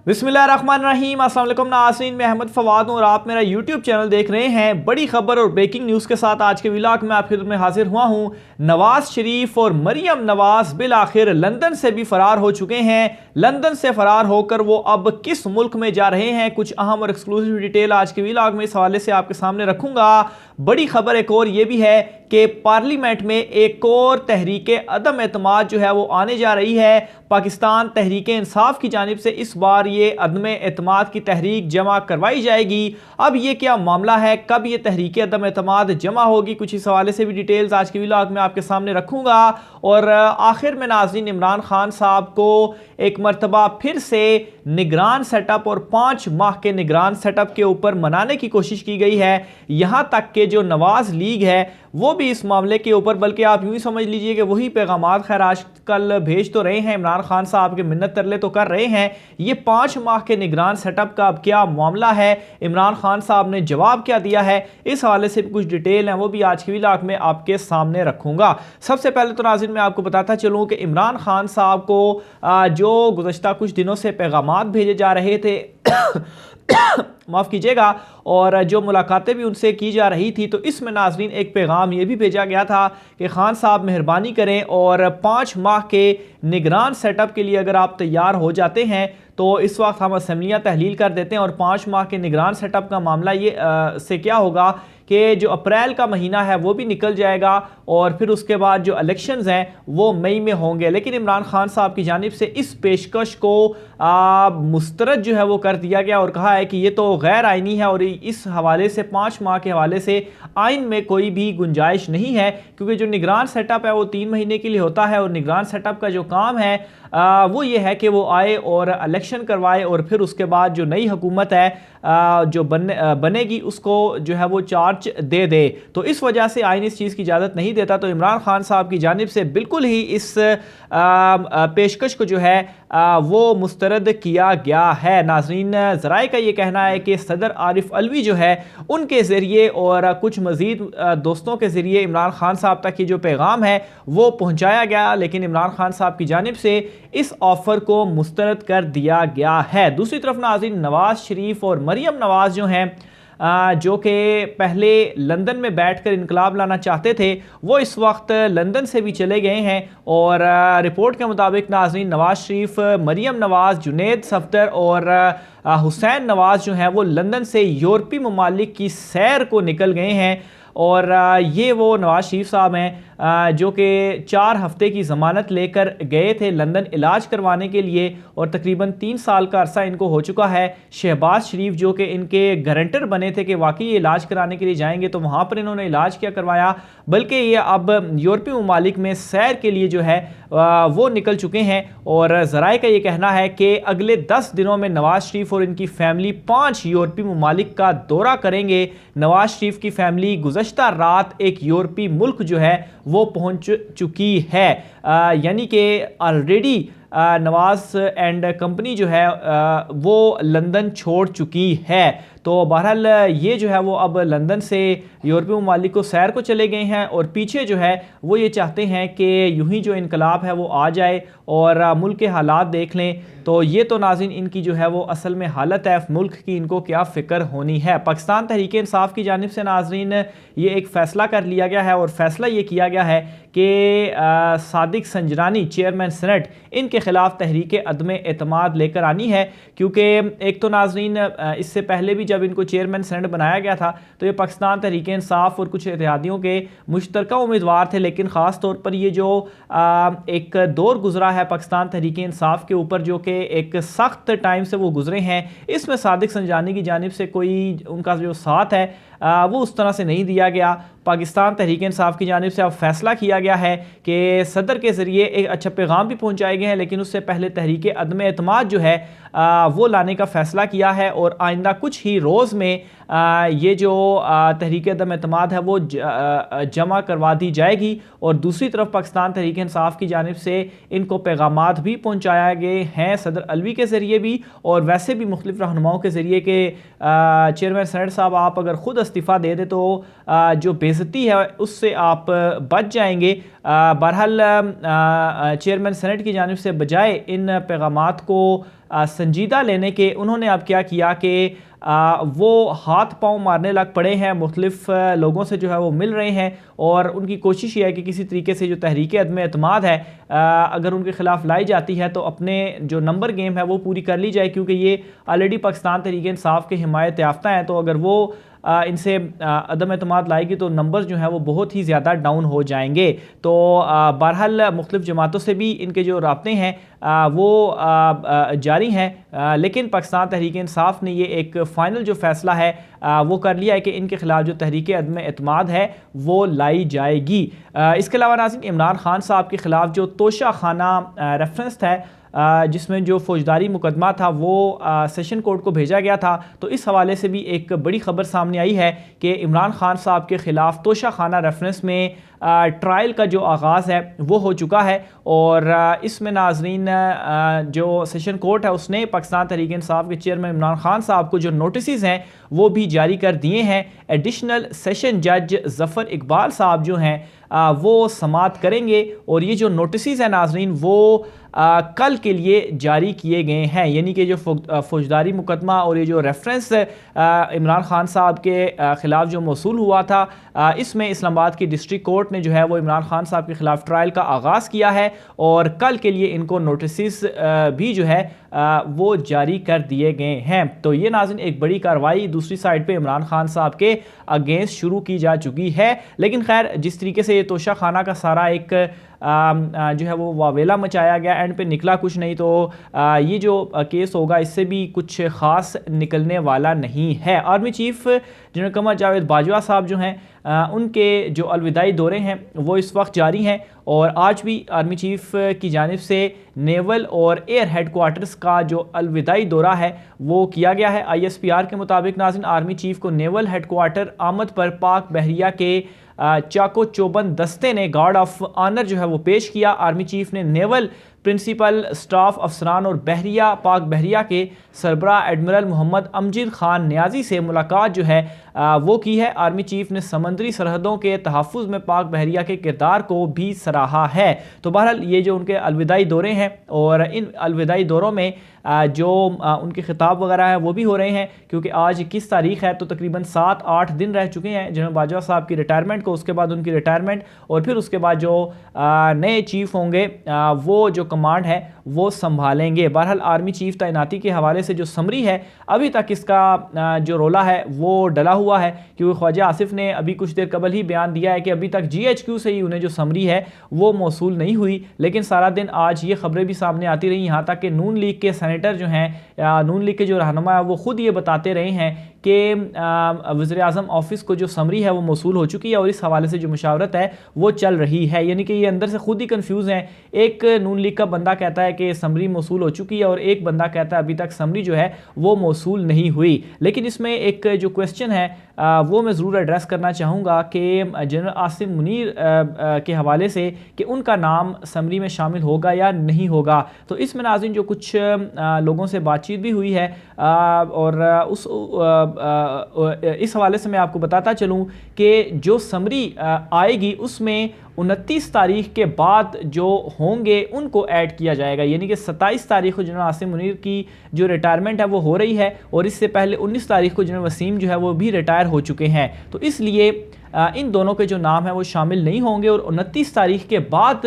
बिस्मिल्लाहिर्रहमानिर्रहीम। अस्सलाम वालेकुम नाज़रीन, मैं अहमद फवाद हूँ और आप मेरा यूट्यूब चैनल देख रहे हैं। बड़ी खबर और ब्रेकिंग न्यूज़ के साथ आज के व्लॉग में आपकी खिदमत में हाजिर हुआ हूँ। नवाज शरीफ और मरियम नवाज बिल आखिर लंदन से भी फरार हो चुके हैं। लंदन से फरार होकर वो अब किस मुल्क में जा रहे हैं, कुछ अहम और एक्सक्लूसिव डिटेल आज के व्लॉग में इस हवाले से आपके सामने रखूंगा। बड़ी खबर एक और ये भी है कि पार्लियामेंट में एक और तहरीके अदम एतमाद जो है वो आने जा रही है। पाकिस्तान तहरीक इंसाफ की जानिब से इस बार ये अदम एतमाद की तहरीक जमा करवाई जाएगी। अब ये क्या मामला है, कब ये तहरीक अदम एतमाद जमा होगी, कुछ इस हवाले से भी डिटेल्स आज के व्लॉग में आपके सामने रखूंगा। और आखिर में नाज़रीन, इमरान खान साहब को एक मरतबा फिर से निगरान सेटअप और 5 माह के निगरान सेटअप के ऊपर मनाने की कोशिश की गई है। यहां तक कि जो नवाज लीग है वो भी इस मामले के ऊपर, बल्कि आप यूं ही समझ लीजिए कि वही पैगामात खैर आजकल भेज तो रहे हैं, इमरान खान साहब के मिन्नत तरले तो कर रहे हैं। ये 5 माह के निगरान सेटअप का अब क्या मामला है, इमरान खान साहब ने जवाब क्या दिया है, इस हवाले से कुछ डिटेल है वो भी आज के व्लॉग में आपके सामने रखूंगा। सबसे पहले तो नाज़रीन मैं आपको बताता चलूं कि इमरान खान साहब को जो गुज़श्ता कुछ दिनों से पैगामात भेजे जा रहे थे माफ़ कीजिएगा, और जो मुलाकातें भी उनसे की जा रही थी, तो इसमें नाज़रीन एक पैगाम ये भी भेजा गया था कि खान साहब मेहरबानी करें और 5 माह के निगरान सेटअप के लिए अगर आप तैयार हो जाते हैं तो इस वक्त हम असम्बलियाँ तहलील कर देते हैं। और 5 माह के निगरान सेटअप का मामला ये से क्या होगा कि जो अप्रैल का महीना है वो भी निकल जाएगा और फिर उसके बाद जो इलेक्शंस हैं वो मई में होंगे। लेकिन इमरान खान साहब की जानिब से इस पेशकश को मुस्तरद जो है वो कर दिया गया और कहा है कि ये तो गैर आइनी है और इस हवाले से 5 माह के हवाले से आइन में कोई भी गुंजाइश नहीं है, क्योंकि जो निगरान सेटअप है वो 3 महीने के लिए होता है और निगरान सेटअप का जो काम है वो ये है कि वो आए और इलेक्शन करवाए और फिर उसके बाद जो नई हुकूमत है जो बनेगी उसको जो है वो चार्ज दे दे। तो इस वजह से आइन इस चीज़ की इजाज़त नहीं देता। तो इमरान खान साहब की जानिब से बिल्कुल ही इस पेशकश को जो है वो मुस्तरद किया गया है। नाज़रीन, ज़राए का ये कहना है कि सदर आरिफ अलवी जो है उनके ज़रिए और कुछ मज़ीद दोस्तों के ज़रिए इमरान खान साहब तक ये जो पैगाम है वो पहुँचाया गया, लेकिन इमरान खान साहब की जानिब से इस ऑफ़र को मुस्तरद कर दिया गया है। दूसरी तरफ नाज़रीन, नवाज शरीफ और मरियम नवाज जो हैं जो कि पहले लंदन में बैठकर इनकलाब लाना चाहते थे, वो इस वक्त लंदन से भी चले गए हैं। और रिपोर्ट के मुताबिक नाज़रीन, नवाज शरीफ, मरियम नवाज, जुनैद सफदर और हुसैन नवाज जो हैं वो लंदन से यूरोपीय ममालिक की सैर को निकल गए हैं। और ये वो नवाज शरीफ साहब हैं जो कि 4 हफ्ते की ज़मानत लेकर गए थे लंदन इलाज करवाने के लिए और तकरीबन 3 साल का अरसा इनको हो चुका है। शहबाज शरीफ जो कि इनके गारंटर बने थे कि वाकई ये इलाज कराने के लिए जाएंगे, तो वहाँ पर इन्होंने इलाज क्या करवाया, बल्कि ये अब यूरोपीय ममालिक में सैर के लिए जो है वो निकल चुके हैं। और ज़राए का ये कहना है कि अगले 10 दिनों में नवाज शरीफ और इनकी फैमिली 5 यूरोपीय ममालिक का दौरा करेंगे। नवाज शरीफ की फैमिली गुज़श्ता रात एक यूरोपीय मुल्क जो है वो पहुंच चुकी है, यानी कि ऑलरेडी नवाज एंड कंपनी जो है वो लंदन छोड़ चुकी है। तो बहरहाल ये जो है वो अब लंदन से यूरोपीय ममालिक को सैर को चले गए हैं और पीछे जो है वो ये चाहते हैं कि यूं ही जो इनकलाब है वो आ जाए और मुल्क के हालात देख लें। तो ये तो नाज़रीन इनकी जो है वो असल में हालत है मुल्क की, इनको क्या फ़िक्र होनी है। पाकिस्तान तहरीक इंसाफ की जानिब से नाज़रीन ये एक फ़ैसला कर लिया गया है और फ़ैसला ये किया गया है कि सादिक संजरानी चेयरमैन सेनेट, इनके ख़िलाफ़ तहरीक अदम एतमाद लेकर आनी है। क्योंकि एक तो नाज़रीन इससे पहले भी जब इनको चेयरमैन सेनेट बनाया गया था तो ये पाकिस्तान तहरीक इंसाफ और कुछ इत्तेहादियों के मुश्तरका उम्मीदवार थे, लेकिन ख़ास तौर पर ये जो एक दौर गुजरा है पाकिस्तान तहरीक इंसाफ के ऊपर, जो कि एक सख्त टाइम से वो गुजरे हैं, इसमें सादिक संजानी की जानिब से कोई उनका जो साथ है वो उस तरह से नहीं दिया गया। पाकिस्तान तहरीक इंसाफ की जानिब से अब फैसला किया गया है कि सदर के ज़रिए एक अच्छा पैगाम भी पहुंचाए गए हैं, लेकिन उससे पहले तहरीक अदम एतमाद जो है वो लाने का फ़ैसला किया है और आइंदा कुछ ही रोज़ में ये जो तहरीक अदम एतमाद है वो जमा करवा दी जाएगी। और दूसरी तरफ पाकिस्तान तहरीक इंसाफ की जानिब से इनको पैगामात भी पहुँचाया गए हैं सदर अलवी के ज़रिए भी और वैसे भी मुख्तलिफ़ रहनुमाओं के ज़रिए के चेयरमैन सेनेट साहब आप अगर ख़ुद इस्तीफ़ा दे दे तो जो बेइज्जती है उससे आप बच जाएंगे। बहरहाल चेयरमैन सेनेट की जानिब से बजाय इन पैगामात को संजीदा लेने के उन्होंने अब क्या किया कि वो हाथ पांव मारने लग पड़े हैं, मुख्तलिफ लोगों से जो है वो मिल रहे हैं और उनकी कोशिश ये है कि किसी तरीके से जो तहरीक अदम एतमाद है अगर उनके खिलाफ लाई जाती है तो अपने जो नंबर गेम है वो पूरी कर ली जाए, क्योंकि ये ऑलरेडी पाकिस्तान तहरीक इंसाफ के हिमायत याफ्ता हैं। तो अगर वो इनसे अदम एतमाद लाएगी तो नंबर्स जो हैं वो बहुत ही ज़्यादा डाउन हो जाएंगे। तो बहरहाल मुख्तलिफ जमातों से भी इनके जो राब्ते हैं वो जारी हैं, लेकिन पाकिस्तान तहरीक इंसाफ ने ये एक फ़ाइनल जो फ़ैसला है वो कर लिया है कि इनके ख़िलाफ़ जो तहरीक अदम एतमाद है वो लाई जाएगी। इसके अलावा नाज़रीन, इमरान खान साहब के ख़िलाफ़ जो तोशा खाना रेफरेंस है जिसमें जो फौजदारी मुकदमा था वो सेशन कोर्ट को भेजा गया था, तो इस हवाले से भी एक बड़ी खबर सामने आई है कि इमरान खान साहब के ख़िलाफ़ तोशा खाना रेफरेंस में ट्रायल का जो आगाज़ है वो हो चुका है। और इसमें नाजरीन जो सेशन कोर्ट है उसने पाकिस्तान तहरीक इंसाफ के चेयरमैन इमरान खान साहब को जो नोटिस हैं वो भी जारी कर दिए हैं। एडिशनल सेशन जज ज़फ़र इकबाल साहब जो हैं वो समाअत करेंगे और ये जो नोटिस हैं नाजरीन वो कल के लिए जारी किए गए हैं, यानी कि जो फौजदारी मुकदमा और ये जो रेफरेंस इमरान खान साहब के ख़िलाफ़ जो मौसूल हुआ था इसमें इस्लामाबाद की डिस्ट्रिक्ट कोर्ट ने जो है वो इमरान खान साहब के ख़िलाफ़ ट्रायल का आगाज़ किया है और कल के लिए इनको नोटिस भी जो है वो जारी कर दिए गए हैं। तो ये नाज़रीन एक बड़ी कार्रवाई दूसरी साइड पे इमरान खान साहब के अगेंस्ट शुरू की जा चुकी है। लेकिन खैर जिस तरीके से ये तोशा खाना का सारा एक जो है वो वावेला मचाया गया, एंड पे निकला कुछ नहीं, तो ये जो केस होगा इससे भी कुछ ख़ास निकलने वाला नहीं है। Army chief general Qamar Javed Bajwa साहब जो हैं उनके जो अलविदाई दौरे हैं वो इस वक्त जारी हैं और आज भी आर्मी चीफ की जानिब से नेवल और एयर हेडक्वार्टर्स का जो अलविदाई दौरा है वो किया गया है। ISPR के मुताबिक नाज़रीन आर्मी चीफ को नेवल हेडक्वार्टर आमद पर पाक बहरिया के चाको चौबंद दस्ते ने गार्ड ऑफ ऑनर जो है वो पेश किया। आर्मी चीफ ने नेवल प्रिंसिपल स्टाफ अफसरान और बहरिया पाक बहरिया के सरबरा एडमिरल मोहम्मद अमजद खान न्याजी से मुलाकात जो है वो की है। आर्मी चीफ ने समंदरी सरहदों के तहफ़्फ़ुज़ में पाक बहरिया के किरदार को भी सराहा है। तो बहरहाल ये जो उनके अलविदाई दौरे हैं और इन अलविदाई दौरों में जो उनके खिताब वगैरह हैं वो भी हो रहे हैं, क्योंकि आज 21 तारीख है तो तकरीबन 7-8 दिन रह चुके हैं जनरल बाजवा साहब की रिटायरमेंट को, उसके बाद उनकी रिटायरमेंट और फिर उसके बाद जो नए चीफ होंगे वो जो कमांड है वो संभालेंगे। बहरहाल आर्मी चीफ तैनाती के हवाले से जो समरी है अभी तक इसका जो रोला है वो डला हुआ है, क्योंकि ख्वाजा आसिफ ने अभी कुछ देर कबल ही बयान दिया है कि अभी तक GHQ से ही उन्हें जो समरी है वो मौसूल नहीं हुई। लेकिन सारा दिन आज ये खबरें भी सामने आती रही, यहाँ तक कि नून लीग के सेनेटर जो हैं नून लीग के जो रहनुमा है वो खुद ये बताते रहे हैं कि वज़ीर आज़म ऑफिस को जो समरी है वो मौसूल हो चुकी है और इस हवाले से जो मुशावरत है वो चल रही है। यानी कि ये अंदर से खुद ही कंफ्यूज हैं। एक नून लीग का बंदा कहता है कि समरी मौसूल हो चुकी है और एक बंदा कहता है अभी तक समरी जो है वो मौसूल नहीं हुई। लेकिन इसमें एक जो क्वेश्चन है वो मैं ज़रूर एड्रेस करना चाहूँगा कि जनरल आसिम मुनीर के हवाले से कि उनका नाम समरी में शामिल होगा या नहीं होगा। तो इसमें नाज़रीन जो कुछ लोगों से बातचीत भी हुई है और इस हवाले से मैं आपको बताता चलूँ कि जो समरी आएगी उसमें 29 तारीख के बाद जो होंगे उनको ऐड किया जाएगा, यानी कि 27 तारीख को जनरल आसिम मुनीर की जो रिटायरमेंट है वो हो रही है और इससे पहले 19 तारीख को जनरल वसीम जो है वो भी रिटायर हो चुके हैं। तो इसलिए इन दोनों के जो नाम है वो शामिल नहीं होंगे और 29 तारीख के बाद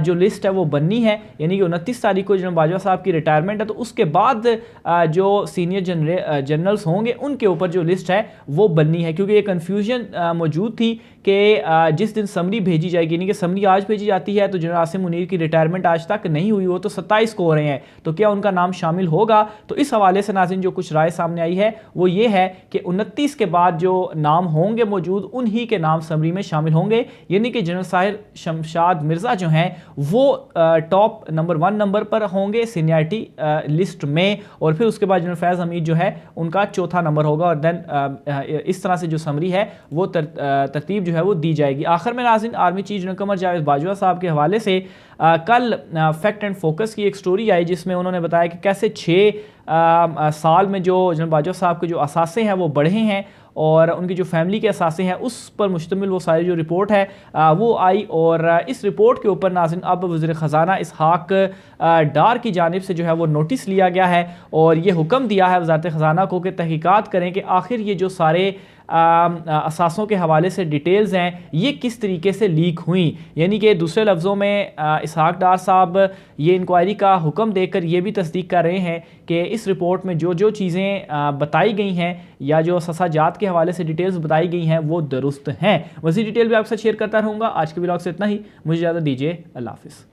जो लिस्ट है वो बननी है, यानी कि 29 तारीख को जनरल बाजवा साहब की रिटायरमेंट है तो उसके बाद जो सीनियर जनरल्स होंगे उनके ऊपर जो लिस्ट है वो बननी है, क्योंकि ये कन्फ्यूजन मौजूद थी कि जिस दिन समरी भेजी जाएगी, यानी कि समरी आज भेजी जाती है तो जनरल आसिम मुनीर की रिटायरमेंट आज तक नहीं हुई, वो तो 27 को हो रहे हैं, तो क्या उनका नाम शामिल होगा। तो इस हवाले से नाज़रीन जो कुछ राय सामने आई है वो ये है कि 29 के बाद जो नाम होंगे मौजूद उन्हीं के नाम समरी में शामिल होंगे, यानी कि जनरल साहिर शमशाद मिर्ज़ा जो हैं वो टॉप नंबर 1 नंबर पर होंगे सीनियरिटी लिस्ट में और फिर उसके बाद जनरल फैज़ हमीद जो है उनका चौथा नंबर होगा और देन इस तरह से जो समरी है वो तरतीब जो है वो दी जाएगी। आखिर में नाज़रीन army chief general Qamar Javed Bajwa साहब के हवाले से कल फैक्ट एंड फोकस की एक स्टोरी आई जिसमें उन्होंने बताया कि कैसे 6 साल में जो जनरल बाजवा साहब के जो असासे हैं वो बढ़े हैं और उनकी जो फैमिली के असासे हैं उस पर मुश्तमिल वो सारी जो रिपोर्ट है वो आई। और इस रिपोर्ट के ऊपर नाज़रीन अब वज़ीर ख़ज़ाना इसहाक़ डार की जानिब से जो है वो नोटिस लिया गया है और ये हुक्म दिया है वज़ारत ख़ज़ाना को कि तहक़ीक़ात करें कि आखिर ये जो सारे असासों के हवाले से डिटेल्स हैं ये किस तरीके से लीक हुई। यानी कि दूसरे लफ्ज़ों में इसहाक़ डार साहब ये इंक्वायरी का हुक्म देकर ये भी तस्दीक कर रहे हैं कि इस रिपोर्ट में जो जो चीज़ें बताई गई हैं या जो ससाजात के हवाले से डिटेल्स बताई गई हैं वो दुरुस्त हैं। मज़ीद डिटेल भी आपके साथ शेयर करता रहूँगा। आज के व्लॉग से इतना ही, मुझे इजाज़त दीजिए। अल्लाह हाफ़िज़।